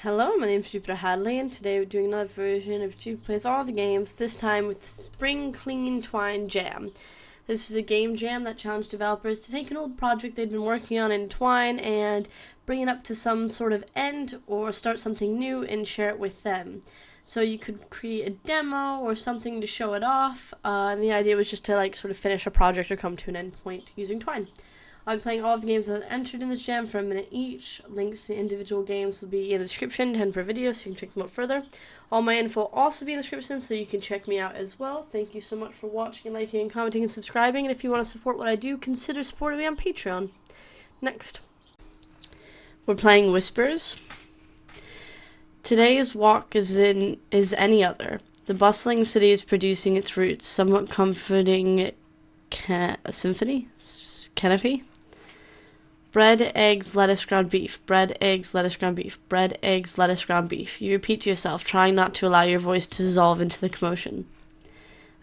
Hello, my name is Jupiter Hadley, and today we're doing another version of Jupi Plays All the Games, this time with Spring Clean Twine Jam. This is a game jam that challenged developers to take an old project they'd been working on in Twine and bring it up to some sort of end or start something new and share it with them. So you could create a demo or something to show it off, and the idea was just to sort of finish a project or come to an end point using Twine. I'm playing all of the games that are entered in this jam for a minute each. Links to individual games will be in the description, 10 per video, so you can check them out further. All my info will also be in the description, so you can check me out as well. Thank you so much for watching and liking and commenting and subscribing, and if you want to support what I do, consider supporting me on Patreon. Next. We're playing Whispers. Today's walk is any other. The bustling city is producing its roots, somewhat comforting symphony? Canopy? Bread, eggs, lettuce, ground beef. Bread, eggs, lettuce, ground beef. Bread, eggs, lettuce, ground beef. You repeat to yourself, trying not to allow your voice to dissolve into the commotion.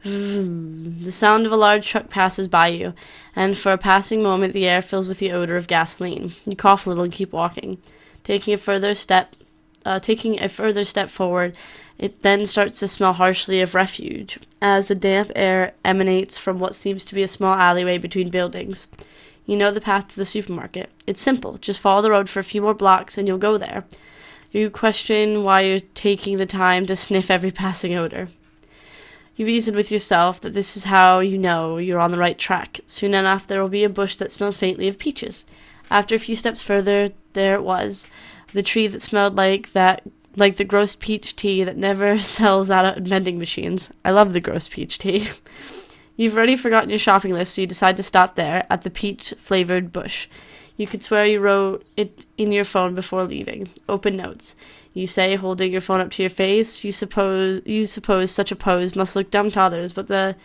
The sound of a large truck passes by you, and for a passing moment the air fills with the odor of gasoline. You cough a little and keep walking. Taking a further step forward, it then starts to smell harshly of refuge, as the damp air emanates from what seems to be a small alleyway between buildings. You know the path to the supermarket. It's simple. Just follow the road for a few more blocks and you'll go there. You question why you're taking the time to sniff every passing odor. You reason with yourself that this is how you know you're on the right track. Soon enough there will be a bush that smells faintly of peaches. After a few steps further, there it was. The tree that smelled like the gross peach tea that never sells out at vending machines. I love the gross peach tea. You've already forgotten your shopping list, so you decide to stop there at the peach-flavored bush. You could swear you wrote it in your phone before leaving. Open notes. You say, holding your phone up to your face. You suppose such a pose must look dumb to others, but the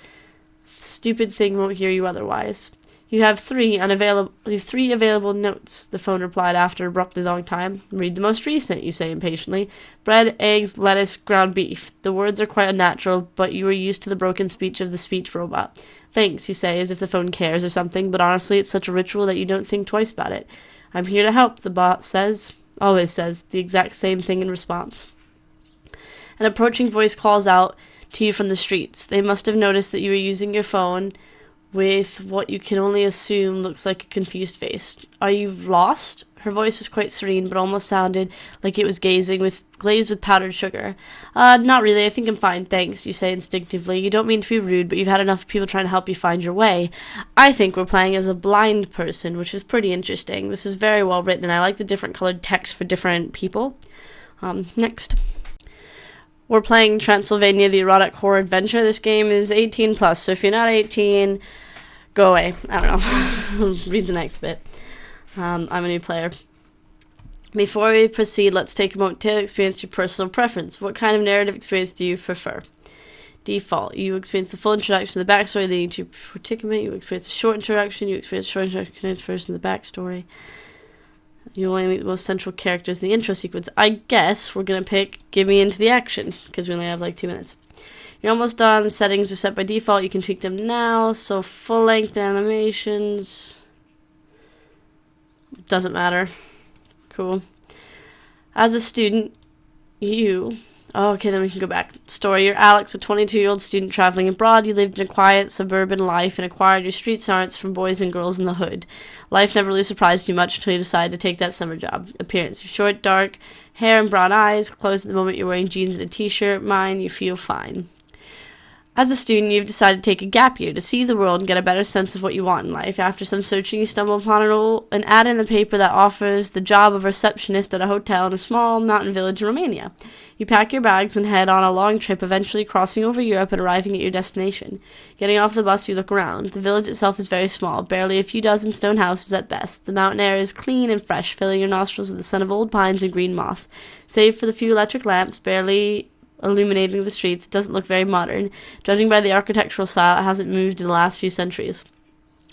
stupid thing won't hear you otherwise. You have three available notes, the phone replied after an abruptly long time. Read the most recent, you say impatiently. Bread, eggs, lettuce, ground beef. The words are quite unnatural, but you are used to the broken speech of the speech robot. Thanks, you say, as if the phone cares or something, but honestly it's such a ritual that you don't think twice about it. I'm here to help, the bot says. Always says the exact same thing in response. An approaching voice calls out to you from the streets. They must have noticed that you were using your phone with what you can only assume looks like a confused face. Are you lost? Her voice was quite serene, but almost sounded like it was glazed with powdered sugar. Not really. I think I'm fine, thanks, you say instinctively. You don't mean to be rude, but you've had enough people trying to help you find your way. I think we're playing as a blind person, which is pretty interesting. This is very well written, and I like the different colored text for different people. Next. We're playing Transylvania, the Erotic Horror Adventure. This game is 18 plus, so if you're not 18, go away. I don't know. Read the next bit. I'm a new player. Before we proceed, let's take a moment to experience your personal preference. What kind of narrative experience do you prefer? Default. You experience the full introduction of the backstory leading to predicament. You experience a short introduction. You experience a short introduction first in the backstory. You only meet the most central characters in the intro sequence. I guess we're going to pick Get Me Into the Action, because we only have 2 minutes. You're almost done. The settings are set by default. You can tweak them now. So full-length animations. Doesn't matter. Cool. As a student, okay, then we can go back. Story. You're Alex, a 22-year-old student traveling abroad. You lived in a quiet suburban life and acquired your street smarts from boys and girls in the hood. Life never really surprised you much until you decided to take that summer job. Appearance. Short, dark hair and brown eyes. Clothes at the moment you're wearing jeans and a t-shirt. Mine, you feel fine. As a student, you've decided to take a gap year to see the world and get a better sense of what you want in life. After some searching, you stumble upon an ad in the paper that offers the job of receptionist at a hotel in a small mountain village in Romania. You pack your bags and head on a long trip, eventually crossing over Europe and arriving at your destination. Getting off the bus, you look around. The village itself is very small, barely a few dozen stone houses at best. The mountain air is clean and fresh, filling your nostrils with the scent of old pines and green moss. Save for the few electric lamps, barely illuminating the streets, it doesn't look very modern. Judging by the architectural style, it hasn't moved in the last few centuries.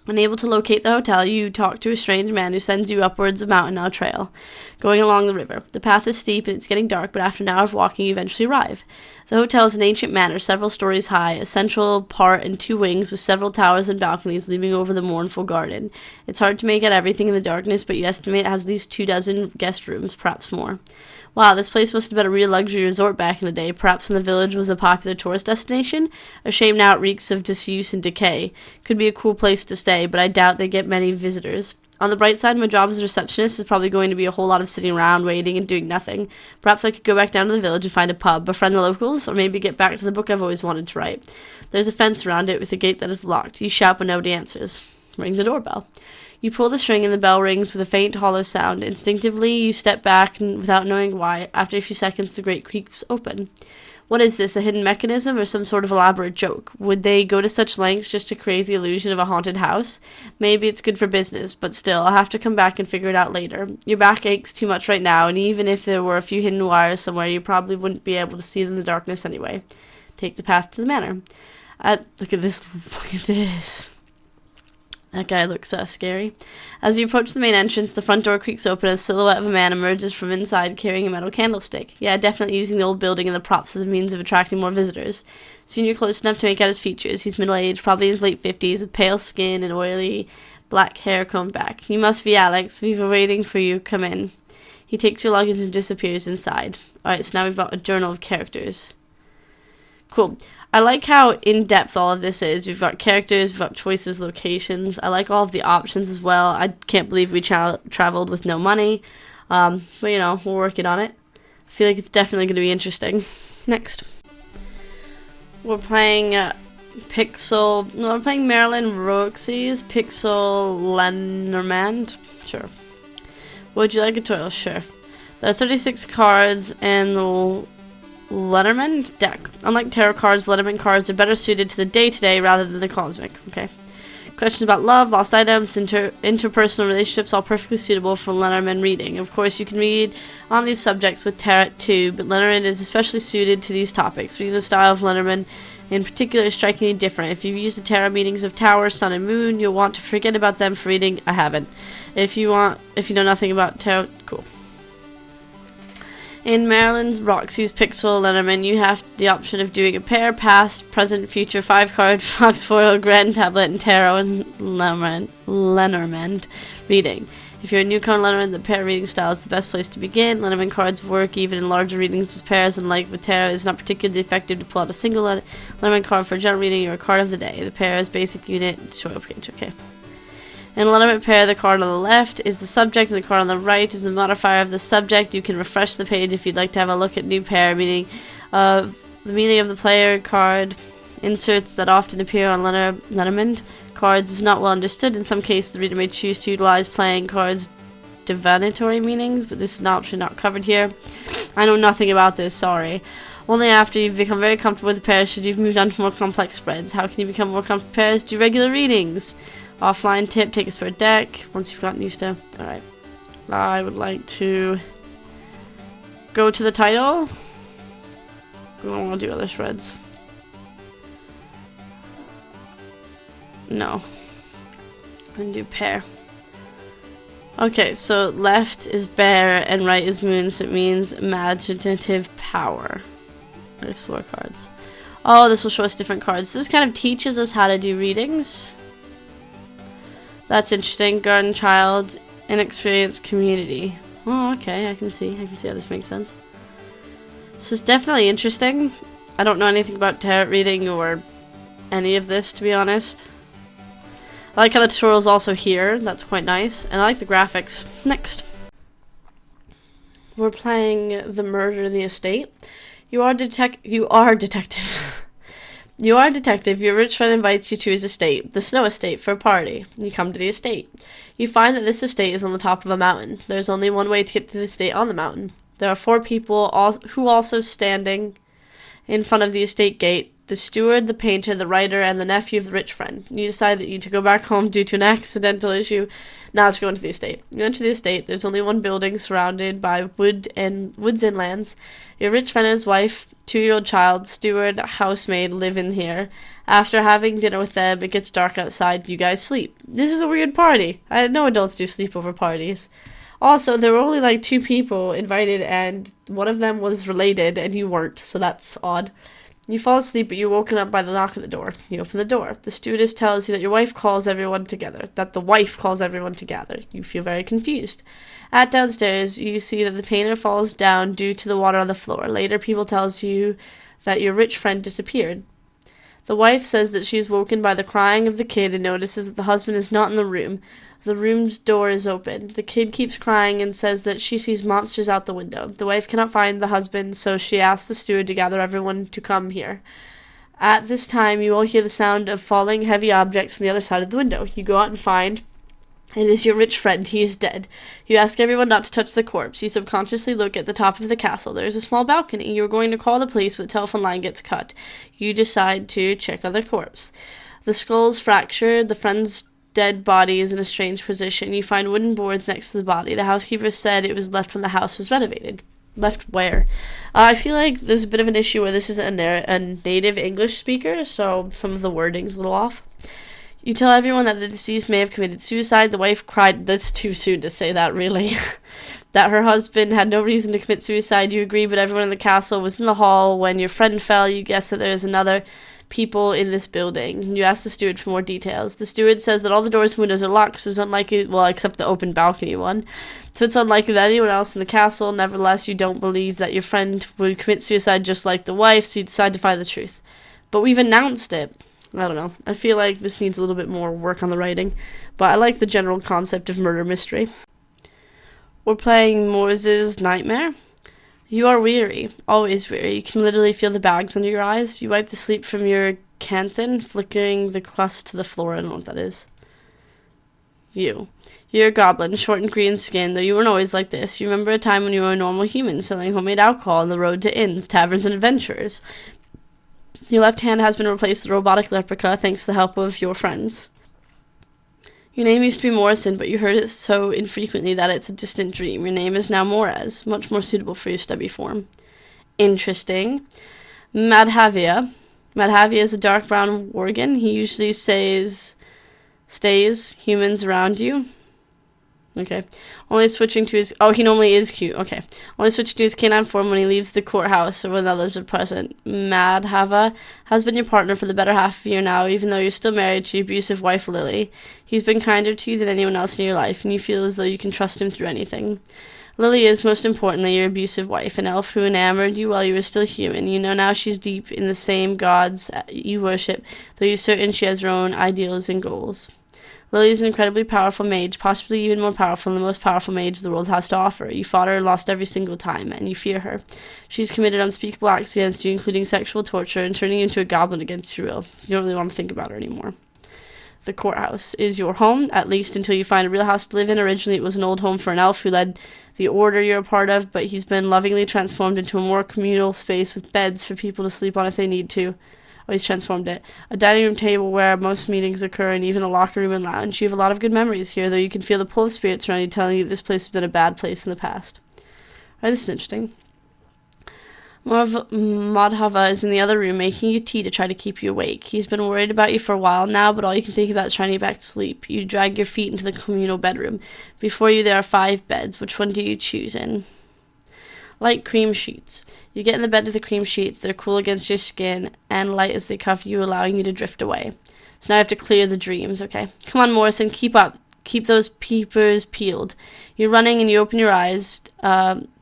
Unable to locate the hotel, you talk to a strange man who sends you upwards a mountain on a trail, going along the river. The path is steep and it's getting dark, but after an hour of walking, you eventually arrive. The hotel is an ancient manor, several stories high, a central part and 2 wings with several towers and balconies leaning over the mournful garden. It's hard to make out everything in the darkness, but you estimate it has at least 24 guest rooms, perhaps more. Wow, this place must have been a real luxury resort back in the day, perhaps when the village was a popular tourist destination. A shame now it reeks of disuse and decay. Could be a cool place to stay, but I doubt they get many visitors. On the bright side, my job as a receptionist is probably going to be a whole lot of sitting around, waiting, and doing nothing. Perhaps I could go back down to the village and find a pub, befriend the locals, or maybe get back to the book I've always wanted to write. There's a fence around it with a gate that is locked. You shout, but nobody answers. Ring the doorbell. You pull the string and the bell rings with a faint, hollow sound. Instinctively, you step back and, without knowing why. After a few seconds, the grate creaks open. What is this, a hidden mechanism or some sort of elaborate joke? Would they go to such lengths just to create the illusion of a haunted house? Maybe it's good for business, but still, I'll have to come back and figure it out later. Your back aches too much right now, and even if there were a few hidden wires somewhere, you probably wouldn't be able to see them in the darkness anyway. Take the path to the manor. Look at this. Look at this. That guy looks scary. As you approach the main entrance, the front door creaks open and a silhouette of a man emerges from inside carrying a metal candlestick. Yeah, definitely using the old building and the props as a means of attracting more visitors. Soon you're close enough to make out his features. He's middle-aged, probably in his late 50s, with pale skin and oily black hair combed back. You must be Alex. We've been waiting for you. Come in. He takes your luggage and disappears inside. Alright, so now we've got a journal of characters. Cool. I like how in-depth all of this is. We've got characters, we've got choices, locations. I like all of the options as well. I can't believe we traveled with no money. But, you know, we're working on it. I feel like it's definitely going to be interesting. Next. We're playing we're playing Marilyn Roxie's Pixel Lenormand. Sure. Would you like a tutorial? Sure. There are 36 cards and the Lenormand deck. Unlike tarot cards, Lenormand cards are better suited to the day-to-day rather than the cosmic. Okay. Questions about love, lost items, interpersonal relationships, all perfectly suitable for Lenormand reading. Of course, you can read on these subjects with tarot too, but Lenormand is especially suited to these topics. Reading the style of Lenormand in particular is strikingly different. If you've used the tarot meanings of Tower, Sun, and Moon, you'll want to forget about them for reading. I haven't. If you know nothing about tarot, cool. In Marilyn's Roxie's Pixel Lenormand, you have the option of doing a pair, past, present, future, 5-card, fox foil, grand tablet, and tarot and Lenormand reading. If you're a newcomer in Lenormand, the pair reading style is the best place to begin. Lenormand cards work even in larger readings as pairs, and like with tarot, it's not particularly effective to pull out a single Lenormand card for a general reading or a card of the day. The pair is basic unit, short page, okay. In a Lenormand pair, the card on the left is the subject and the card on the right is the modifier of the subject. You can refresh the page if you'd like to have a look at new pair, meaning of the meaning of the player card. Inserts that often appear on Lenormand cards is not well understood. In some cases, the reader may choose to utilize playing cards' divinatory meanings, but this is an option not covered here. I know nothing about this, sorry. Only after you've become very comfortable with the pairs should you move on to more complex spreads. How can you become more comfortable with pairs? Do regular readings. Offline tip, take a spare deck once you've gotten used to. Alright. I would like to go to the title. I don't want to do other spreads. No. I'm going to do pair. Okay, so left is bear and right is moon, so it means imaginative power. Explore cards. Oh, this will show us different cards. This kind of teaches us how to do readings. That's interesting. Garden child, inexperienced community. Oh, okay. I can see how this makes sense. This is definitely interesting. I don't know anything about tarot reading or any of this, to be honest. I like how the tutorial's also here. That's quite nice. And I like the graphics. Next. We're playing The Murder in the Estate. You are detective. You are a detective. Your rich friend invites you to his estate, the Snow Estate, for a party. You come to the estate. You find that this estate is on the top of a mountain. There's only one way to get to the estate on the mountain. There are 4 people who also standing in front of the estate gate. The steward, the painter, the writer, and the nephew of the rich friend. You decide that you need to go back home due to an accidental issue. Now let's go into the estate. You enter the estate. There's only one building surrounded by woods and lands. Your rich friend and his wife 2-year-old child, steward, housemaid live in here. After having dinner with them, it gets dark outside. You guys sleep. This is a weird party. I know adults do sleepover parties. Also, there were only like 2 people invited, and one of them was related, and you weren't, so that's odd. You fall asleep, but you're woken up by the knock at the door. You open the door. The stewardess tells you that your wife calls everyone together. You feel very confused. At downstairs, you see that the painter falls down due to the water on the floor. Later, people tells you that your rich friend disappeared. The wife says that she is woken by the crying of the kid and notices that the husband is not in the room. The room's door is open. The kid keeps crying and says that she sees monsters out the window. The wife cannot find the husband, so she asks the steward to gather everyone to come here. At this time, you all hear the sound of falling heavy objects from the other side of the window. You go out and find it is your rich friend. He is dead. You ask everyone not to touch the corpse. You subconsciously look at the top of the castle. There is a small balcony. You are going to call the police, but the telephone line gets cut. You decide to check on the corpse. The skull's fractured. The friend's dead body is in a strange position. You find wooden boards next to the body. The housekeeper said it was left when the house was renovated. Left where? I feel like there's a bit of an issue where this is a native English speaker, so some of the wording's a little off. You tell everyone that the deceased may have committed suicide. The wife cried. That's too soon to say that, really. That her husband had no reason to commit suicide. You agree, but everyone in the castle was in the hall when your friend fell. You guess that there's another people in this building. You ask the steward for more details. The steward says that all the doors and windows are locked, so it's unlikely, well, except the open balcony one. So it's unlikely that anyone else in the castle. Nevertheless, you don't believe that your friend would commit suicide just like the wife, so you decide to find the truth. But we've announced it. I don't know. I feel like this needs a little bit more work on the writing, but I like the general concept of murder mystery. We're playing Morrez's Nightmare. You are weary, always weary. You can literally feel the bags under your eyes. You wipe the sleep from your canthan, flickering the crust to the floor. I don't know what that is. You're a goblin, short and green skin, though you weren't always like this. You remember a time when you were a normal human, selling homemade alcohol on the road to inns, taverns, and adventurers. Your left hand has been replaced with a robotic replica thanks to the help of your friends. Your name used to be Morrison, but you heard it so infrequently that it's a distant dream. Your name is now Morrez, much more suitable for your stubby form. Interesting. Madhavia. Madhavia is a dark brown worgen. He usually stays humans around you. Okay. Only switching to his... Oh, he normally is cute. Okay. Only switching to his canine form when he leaves the courthouse or when others are present. Madhava has been your partner for the better half of a year now, even though you're still married to your abusive wife, Lily. He's been kinder to you than anyone else in your life, and you feel as though you can trust him through anything. Lily is, most importantly, your abusive wife, an elf who enamored you while you were still human. You know now she's deep in the same gods you worship, though you're certain she has her own ideals and goals. Lily is an incredibly powerful mage, possibly even more powerful than the most powerful mage the world has to offer. You fought her and lost every single time, and you fear her. She's committed unspeakable acts against you, including sexual torture and turning you into a goblin against your will. You don't really want to think about her anymore. The courthouse is your home, at least until you find a real house to live in. Originally, it was an old home for an elf who led the order you're a part of, but he's been lovingly transformed into a more communal space with beds for people to sleep on if they need to. Oh, he's transformed it. A dining room table where most meetings occur, and even a locker room and lounge. You have a lot of good memories here, though you can feel the pull of spirits around you telling you that this place has been a bad place in the past. Alright, this is interesting. Madhava is in the other room making you tea to try to keep you awake. He's been worried about you for a while now, but all you can think about is trying to get back to sleep. You drag your feet into the communal bedroom. Before you there are 5 beds. Which one do you choose in? Light cream sheets. You get in the bed with the cream sheets. They're cool against your skin and light as they cover you, allowing you to drift away. So now I have to clear the dreams, okay? Come on, Morrison, keep up. Keep those peepers peeled. You're running and you open your eyes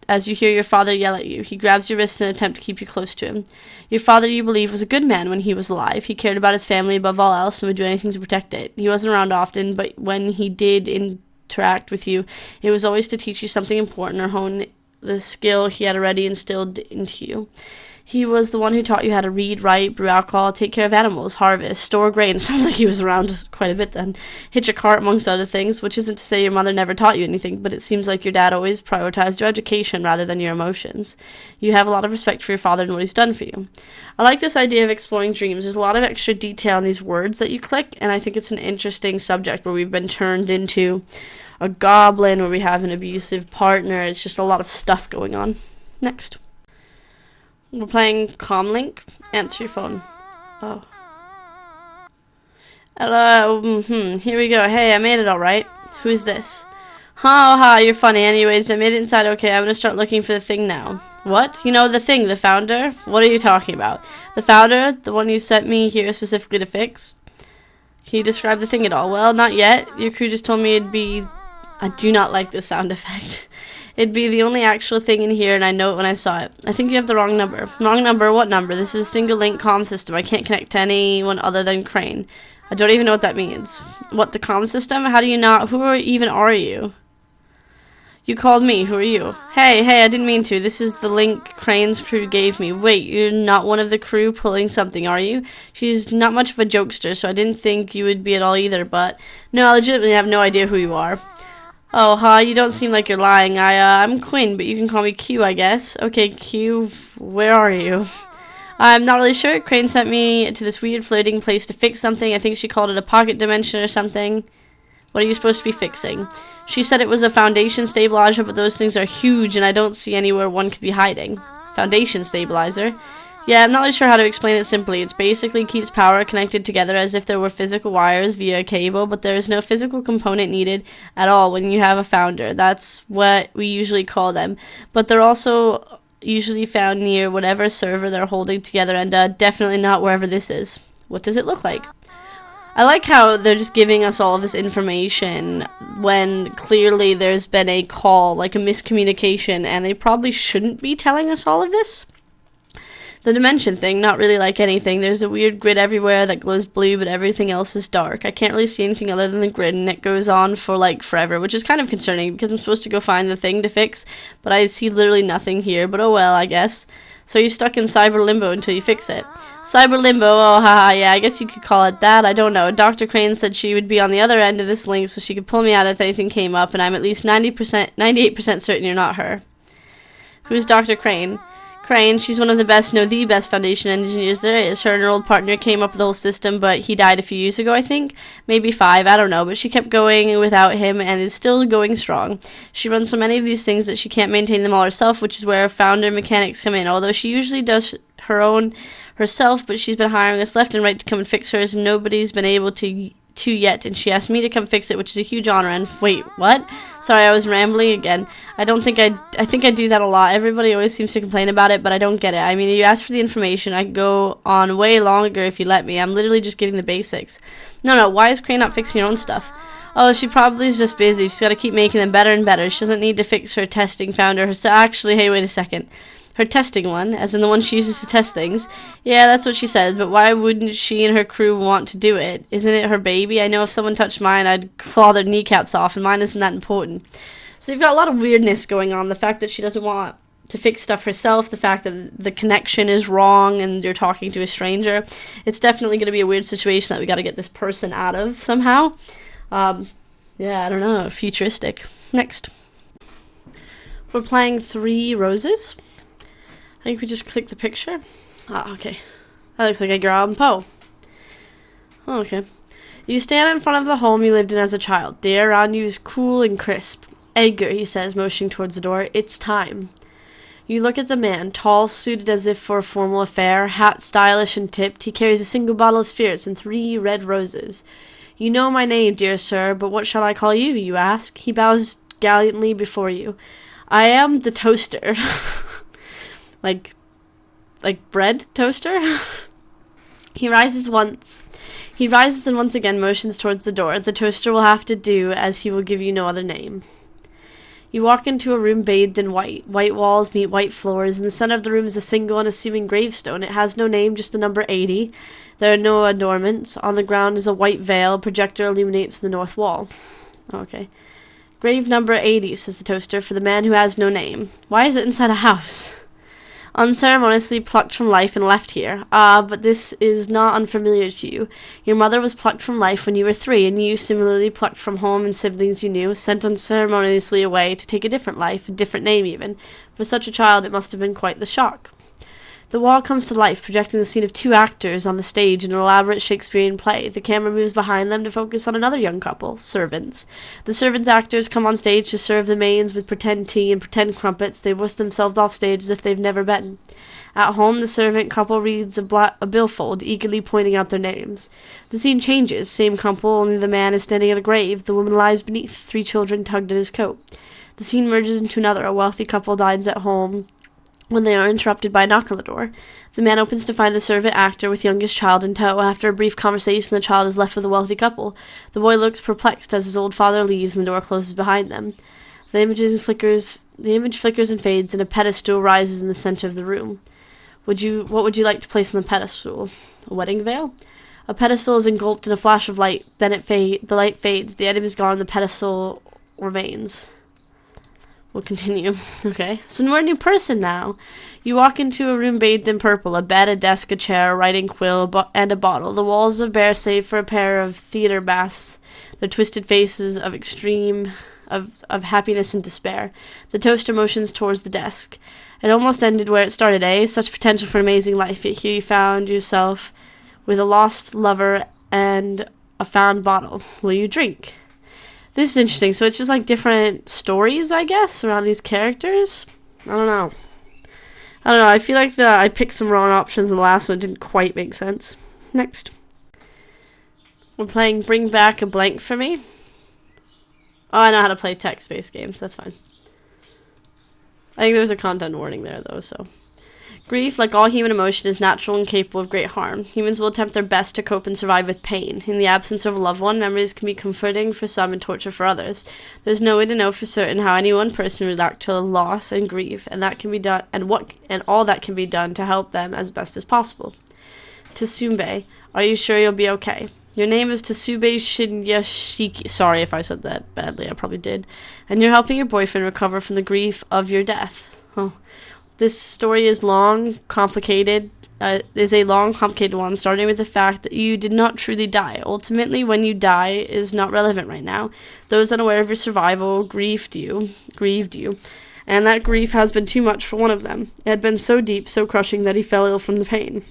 as you hear your father yell at you. He grabs your wrist in an attempt to keep you close to him. Your father, you believe, was a good man when he was alive. He cared about his family above all else and would do anything to protect it. He wasn't around often, but when he did interact with you, it was always to teach you something important or hone the skill he had already instilled into you. He was the one who taught you how to read, write, brew alcohol, take care of animals, harvest, store grain. Sounds like he was around quite a bit then. Hitch a cart, amongst other things, which isn't to say your mother never taught you anything, but it seems like your dad always prioritized your education rather than your emotions. You have a lot of respect for your father and what he's done for you. I like this idea of exploring dreams. There's a lot of extra detail in these words that you click, and I think it's an interesting subject where we've been turned into a goblin, where we have an abusive partner. It's just a lot of stuff going on. Next. We're playing commlink. Answer your phone. Oh. Hello. Here we go. Hey, I made it all right. Who's this? Ha, you're funny. Anyways, I made it inside okay. I'm gonna start looking for the thing now. What? You know, the thing, the founder? What are you talking about? The founder? The one you sent me here specifically to fix? Can you describe the thing at all? Well, not yet. Your crew just told me it'd be... I do not like this sound effect. It'd be the only actual thing in here, and I know it when I saw it. I think you have the wrong number. Wrong number? What number? This is a single-link comm system. I can't connect to anyone other than Crane. I don't even know what that means. What, the comm system? How do you not... Who even are you? You called me. Who are you? Hey, I didn't mean to. This is the link Crane's crew gave me. Wait, you're not one of the crew pulling something, are you? She's not much of a jokester, so I didn't think you would be at all either, but... No, I legitimately have no idea who you are. Oh, you don't seem like you're lying. I'm Quinn, but you can call me Q, I guess. Okay, Q, where are you? I'm not really sure. Crane sent me to this weird floating place to fix something. I think she called it a pocket dimension or something. What are you supposed to be fixing? She said it was a foundation stabilizer, but those things are huge, and I don't see anywhere one could be hiding. Foundation stabilizer? Yeah, I'm not really sure how to explain it simply. It basically keeps power connected together as if there were physical wires via a cable, but there is no physical component needed at all when you have a founder. That's what we usually call them. But they're also usually found near whatever server they're holding together, and definitely not wherever this is. What does it look like? I like how they're just giving us all of this information when clearly there's been a call, like a miscommunication, and they probably shouldn't be telling us all of this. The dimension thing, not really like anything. There's a weird grid everywhere that glows blue, but everything else is dark. I can't really see anything other than the grid, and it goes on for, like, forever, which is kind of concerning, because I'm supposed to go find the thing to fix, but I see literally nothing here, but oh well, I guess. So you're stuck in cyber limbo until you fix it. Cyber limbo, oh haha, yeah, I guess you could call it that, I don't know. Dr. Crane said she would be on the other end of this link, so she could pull me out if anything came up, and I'm at least 98% certain you're not her. Who's Dr. Crane? Crane, she's one of the best, no, the best foundation engineers there is. Her and her old partner came up with the whole system, but he died a few years ago, I think. Maybe 5, I don't know, but she kept going without him and is still going strong. She runs so many of these things that she can't maintain them all herself, which is where founder mechanics come in, although she usually does her own herself, but she's been hiring us left and right to come and fix hers, and nobody's been able to yet, and she asked me to come fix it, which is a huge honor. And wait, what? Sorry, I was rambling again. I think I do that a lot. Everybody always seems to complain about it, but I don't get it. I mean, you asked for the information. I could go on way longer if you let me. I'm literally just giving the basics. No, why is Crane not fixing her own stuff? Oh, she probably is just busy. She's got to keep making them better and better. She doesn't need to fix her testing founder. Actually, hey, wait a second. Her testing one, as in the one she uses to test things. Yeah, that's what she said, but why wouldn't she and her crew want to do it? Isn't it her baby? I know if someone touched mine, I'd claw their kneecaps off, and mine isn't that important. So you've got a lot of weirdness going on. The fact that she doesn't want to fix stuff herself, the fact that the connection is wrong and you're talking to a stranger. It's definitely going to be a weird situation that we got to get this person out of somehow. Yeah, I don't know, futuristic. Next. We're playing 3 Roses. I think we just click the picture. Ah, okay. That looks like Edgar Allan Poe. Oh, okay. You stand in front of the home you lived in as a child. The air around you is cool and crisp. Edgar, he says, motioning towards the door. It's time. You look at the man, tall, suited as if for a formal affair, hat stylish and tipped. He carries a single bottle of spirits and 3 red roses. You know my name, dear sir, but what shall I call you, you ask? He bows gallantly before you. I am the toaster. Like bread toaster? He rises and once again motions towards the door. The toaster will have to do, as he will give you no other name. You walk into a room bathed in white. White walls meet white floors. In the center of the room is a single unassuming gravestone. It has no name, just the number 80. There are no adornments. On the ground is a white veil. A projector illuminates the north wall. Okay. Grave number 80, says the toaster, for the man who has no name. Why is it inside a house? Unceremoniously plucked from life and left here. But this is not unfamiliar to you. Your mother was plucked from life when you were 3, and you, similarly plucked from home and siblings you knew, sent unceremoniously away to take a different life, a different name even. For such a child it must have been quite the shock. The wall comes to life, projecting the scene of two actors on the stage in an elaborate Shakespearean play. The camera moves behind them to focus on another young couple, servants. The servants' actors come on stage to serve the mains with pretend tea and pretend crumpets. They whisk themselves off stage as if they've never been. At home, the servant couple reads a billfold, eagerly pointing out their names. The scene changes. Same couple, only the man is standing at a grave. The woman lies beneath, 3 children tugged at his coat. The scene merges into another. A wealthy couple dines at home when they are interrupted by a knock on the door. The man opens to find the servant actor with youngest child in tow. After a brief conversation, the child is left with the wealthy couple. The boy looks perplexed as his old father leaves and the door closes behind them. The image flickers and fades, and a pedestal rises in the center of the room. What would you like to place on the pedestal? A wedding veil? A pedestal is engulfed in a flash of light. Then the light fades. The item is gone. The pedestal remains. We'll continue. Okay. So we're a new person now. You walk into a room bathed in purple. A bed, a desk, a chair, a writing quill, and a bottle. The walls are bare save for a pair of theater masks. Their twisted faces of extreme of happiness and despair. The toaster motions towards the desk. It almost ended where it started, eh? Such potential for amazing life. Yet here you found yourself with a lost lover and a found bottle. Will you drink? This is interesting. So it's just like different stories, I guess, around these characters. I don't know. I feel like I picked some wrong options and the last one didn't quite make sense. Next. We're playing Bring Back a Blank for Me. Oh, I know how to play text-based games. That's fine. I think there's a content warning there, though, so. Grief, like all human emotion, is natural and capable of great harm. Humans will attempt their best to cope and survive with pain. In the absence of a loved one, memories can be comforting for some and torture for others. There's no way to know for certain how any one person would react to a loss and grief, and that can be done, and all that can be done to help them as best as possible. Tsumbe, are you sure you'll be okay? Your name is Tsube Shinyashiki. Sorry if I said that badly, I probably did. And you're helping your boyfriend recover from the grief of your death. Oh. This story is a long, complicated one, starting with the fact that you did not truly die. Ultimately, when you die is not relevant right now. Those unaware of your survival grieved you, and that grief has been too much for one of them. It had been so deep, so crushing that he fell ill from the pain.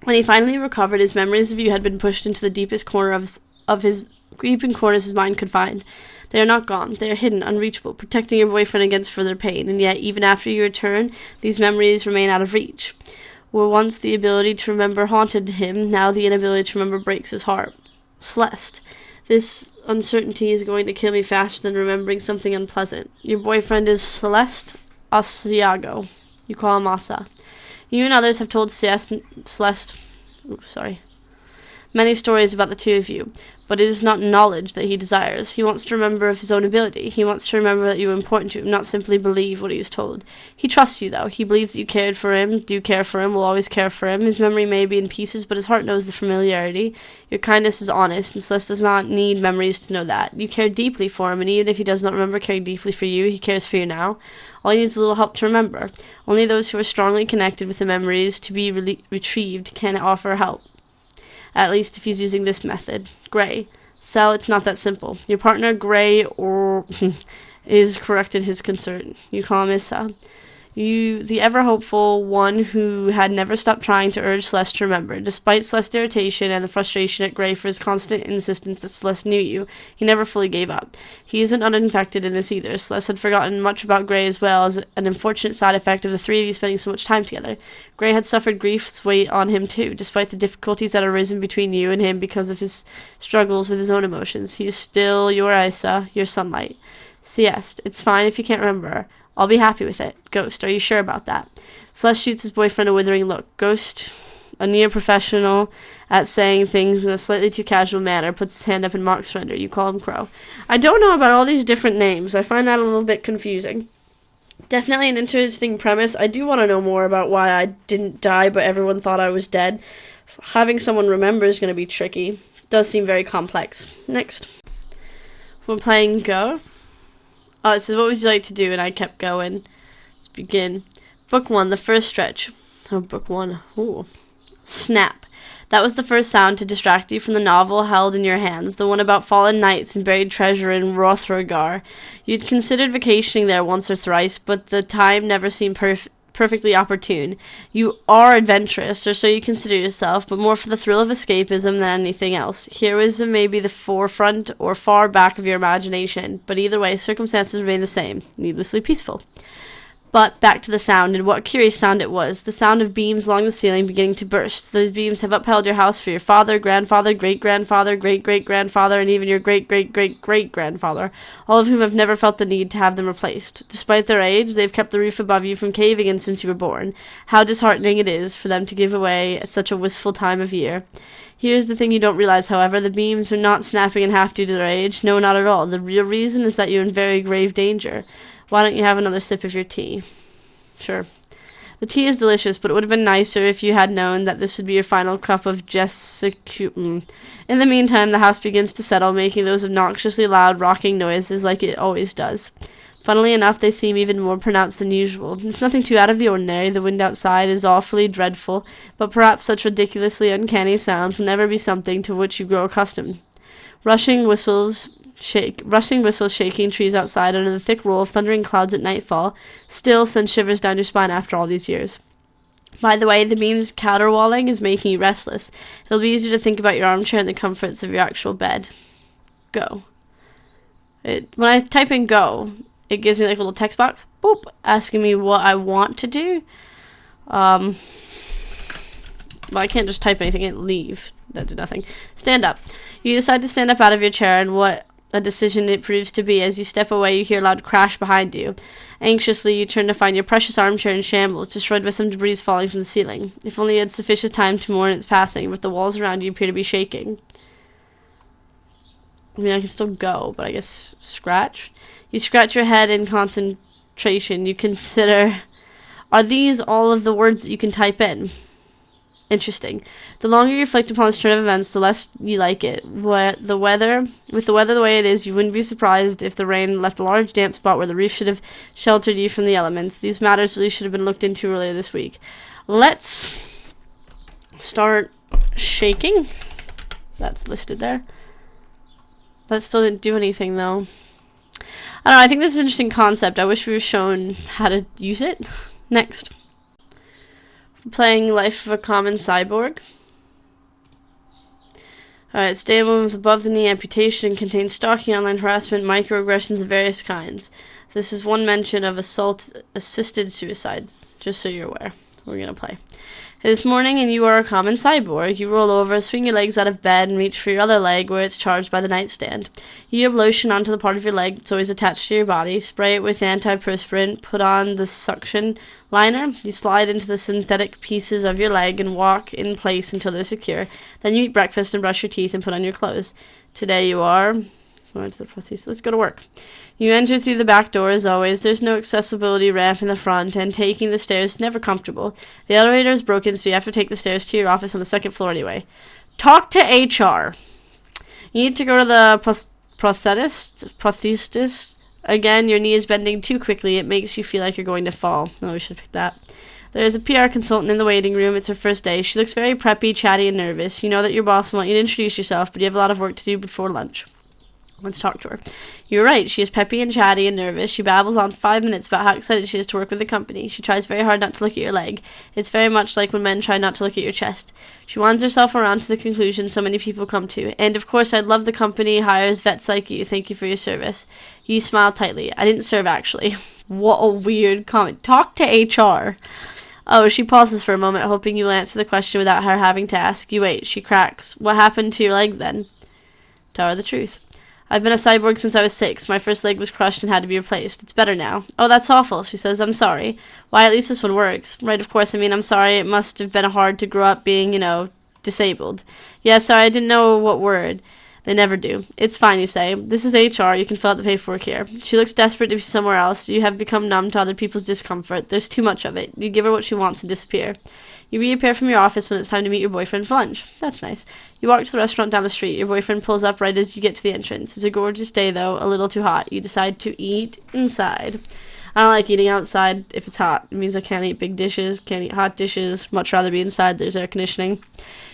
When he finally recovered, his memories of you had been pushed into the deepest corner of his creeping corners his mind could find. They are not gone. They are hidden, unreachable, protecting your boyfriend against further pain, and yet, even after you return, these memories remain out of reach. Where once the ability to remember haunted him, now the inability to remember breaks his heart. Celeste, this uncertainty is going to kill me faster than remembering something unpleasant. Your boyfriend is Celeste Asiago. You call him Asa. You and others have told Celeste many stories about the two of you, but it is not knowledge that he desires. He wants to remember of his own ability. He wants to remember that you are important to him, not simply believe what he is told. He trusts you, though. He believes that you cared for him, do care for him, will always care for him. His memory may be in pieces, but his heart knows the familiarity. Your kindness is honest, and Celeste does not need memories to know that. You care deeply for him, and even if he does not remember caring deeply for you, he cares for you now. All he needs is a little help to remember. Only those who are strongly connected with the memories to be retrieved can offer help. At least if he's using this method. Gray. Sel, it's not that simple. Your partner, Gray, is corrected his concern. You call him Issa. You, the ever-hopeful one who had never stopped trying to urge Celeste to remember. Despite Celeste's irritation and the frustration at Gray for his constant insistence that Celeste knew you, he never fully gave up. He isn't uninfected in this either. Celeste had forgotten much about Gray as well as an unfortunate side effect of the three of you spending so much time together. Gray had suffered grief's weight on him too, despite the difficulties that had arisen between you and him because of his struggles with his own emotions. He is still your Isa, your sunlight. Sieste, it's fine if you can't remember. I'll be happy with it. Ghost, are you sure about that? Celeste shoots his boyfriend a withering look. Ghost, a near professional at saying things in a slightly too casual manner, puts his hand up in mock surrender. You call him Crow. I don't know about all these different names. I find that a little bit confusing. Definitely an interesting premise. I do want to know more about why I didn't die, but everyone thought I was dead. Having someone remember is going to be tricky. Does seem very complex. Next. We're playing Go. So what would you like to do? And I kept going. Let's begin. Book 1, the first stretch. Oh, book 1. Ooh. Snap. That was the first sound to distract you from the novel held in your hands, the one about fallen knights and buried treasure in Rothragar. You'd considered vacationing there once or thrice, but the time never seemed perfectly opportune. You are adventurous, or so you consider yourself, but more for the thrill of escapism than anything else. Heroism may be the forefront or far back of your imagination, but either way, circumstances remain the same, needlessly peaceful. But back to the sound, and what a curious sound it was. The sound of beams along the ceiling beginning to burst. Those beams have upheld your house for your father, grandfather, great-grandfather, great-great-grandfather, and even your great-great-great-great-grandfather, all of whom have never felt the need to have them replaced. Despite their age, they've kept the roof above you from caving in since you were born. How disheartening it is for them to give away at such a wistful time of year. Here's the thing you don't realize, however. The beams are not snapping in half due to their age. No, not at all. The real reason is that you're in very grave danger. Why don't you have another sip of your tea? Sure. The tea is delicious, but it would have been nicer if you had known that this would be your final cup of In the meantime, the house begins to settle, making those obnoxiously loud rocking noises like it always does. Funnily enough, they seem even more pronounced than usual. It's nothing too out of the ordinary. The wind outside is awfully dreadful, but perhaps such ridiculously uncanny sounds will never be something to which you grow accustomed. Rushing whistles shaking trees outside under the thick roll of thundering clouds at nightfall still send shivers down your spine after all these years. By the way, the beam's caterwauling is making you restless. It'll be easier to think about your armchair and the comforts of your actual bed. Go. When I type in go, it gives me like a little text box, boop, asking me what I want to do. Well, I can't just type anything and leave. That did nothing. Stand up. You decide to stand up out of your chair, and what a decision it proves to be. As you step away, you hear a loud crash behind you. Anxiously, you turn to find your precious armchair in shambles, destroyed by some debris falling from the ceiling. If only you had sufficient time to mourn its passing, but the walls around you appear to be shaking. I mean, I can still go, but I guess scratch. You scratch your head in concentration. You consider, are these all of the words that you can type in? Interesting. The longer you reflect upon this turn of events, the less you like it. With the weather the way it is, you wouldn't be surprised if the rain left a large damp spot where the roof should have sheltered you from the elements. These matters really should have been looked into earlier this week. Let's start shaking. That's listed there. That still didn't do anything, though. I don't know, I think this is an interesting concept. I wish we were shown how to use it. Next. Playing Life of a Common Cyborg. Alright, stay a woman with above-the-knee amputation and contains stalking, online harassment, microaggressions of various kinds. This is one mention of assault-assisted suicide, just so you're aware. We're going to play. This morning, and you are a common cyborg. You roll over, swing your legs out of bed, and reach for your other leg where it's charged by the nightstand. You rub lotion onto the part of your leg that's always attached to your body, spray it with antiperspirant, put on the suction liner. You slide into the synthetic pieces of your leg and walk in place until they're secure. Then you eat breakfast and brush your teeth and put on your clothes. Today you are... Let's go to work. You enter through the back door as always. There's no accessibility ramp in the front, and taking the stairs is never comfortable. The elevator is broken, so you have to take the stairs to your office on the second floor anyway. Talk to HR. You need to go to the prosthetist. Again, your knee is bending too quickly. It makes you feel like you're going to fall. Oh, we should have picked that. There's a PR consultant in the waiting room. It's her first day. She looks very preppy, chatty, and nervous. You know that your boss wants you to introduce yourself, but you have a lot of work to do before lunch. Let's talk to her. You're right. She is peppy and chatty and nervous. She babbles on 5 minutes about how excited she is to work with the company. She tries very hard not to look at your leg. It's very much like when men try not to look at your chest. She winds herself around to the conclusion so many people come to. And, of course, I'd love the company hires vets like you. Thank you for your service. You smile tightly. I didn't serve, actually. What a weird comment. Talk to HR. Oh, she pauses for a moment, hoping you will answer the question without her having to ask. You wait. She cracks. What happened to your leg, then? Tell her the truth. I've been a cyborg since I was 6. My first leg was crushed and had to be replaced. It's better now. Oh, that's awful, she says. I'm sorry. Why, at least this one works. Right, of course. I mean, I'm sorry. It must have been hard to grow up being, disabled. Yeah, sorry, I didn't know what word. They never do. It's fine, you say. This is HR. You can fill out the paperwork here. She looks desperate to be somewhere else. You have become numb to other people's discomfort. There's too much of it. You give her what she wants and disappear. You reappear from your office when it's time to meet your boyfriend for lunch. That's nice. You walk to the restaurant down the street. Your boyfriend pulls up right as you get to the entrance. It's a gorgeous day, though, a little too hot. You decide to eat inside. I don't like eating outside if it's hot. It means I can't eat big dishes, can't eat hot dishes. Much rather be inside. There's air conditioning.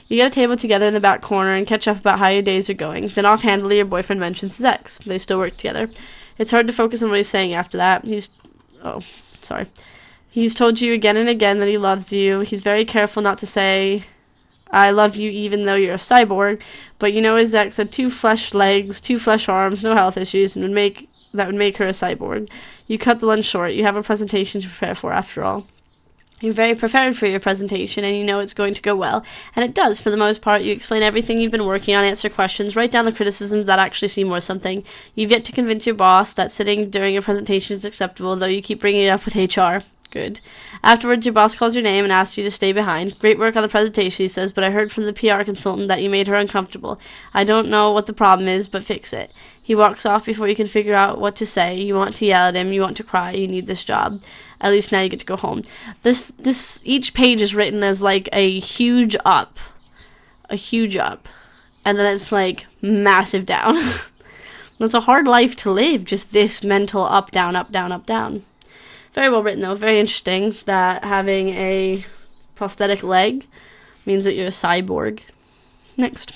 You get a table together in the back corner and catch up about how your days are going. Then offhandedly, your boyfriend mentions his ex. They still work together. It's hard to focus on what he's saying after that. He's told you again and again that he loves you. He's very careful not to say, I love you even though you're a cyborg, but you know his ex had 2 flesh legs, 2 flesh arms, no health issues, and that would make her a cyborg. You cut the lunch short. You have a presentation to prepare for, after all. You're very prepared for your presentation, and you know it's going to go well. And it does, for the most part. You explain everything you've been working on, answer questions, write down the criticisms that actually seem worth something. You've yet to convince your boss that sitting during your presentation is acceptable, though you keep bringing it up with HR. Good. Afterwards, your boss calls your name and asks you to stay behind. Great work on the presentation, he says, but I heard from the PR consultant that you made her uncomfortable. I don't know what the problem is, but fix it. He walks off before you can figure out what to say. You want to yell at him. You want to cry. You need this job. At least now you get to go home. Each page is written as like a huge up. A huge up. And then it's like massive down. That's a hard life to live, just this mental up, down, up, down, up, down. Very well written, though. Very interesting that having a prosthetic leg means that you're a cyborg. Next.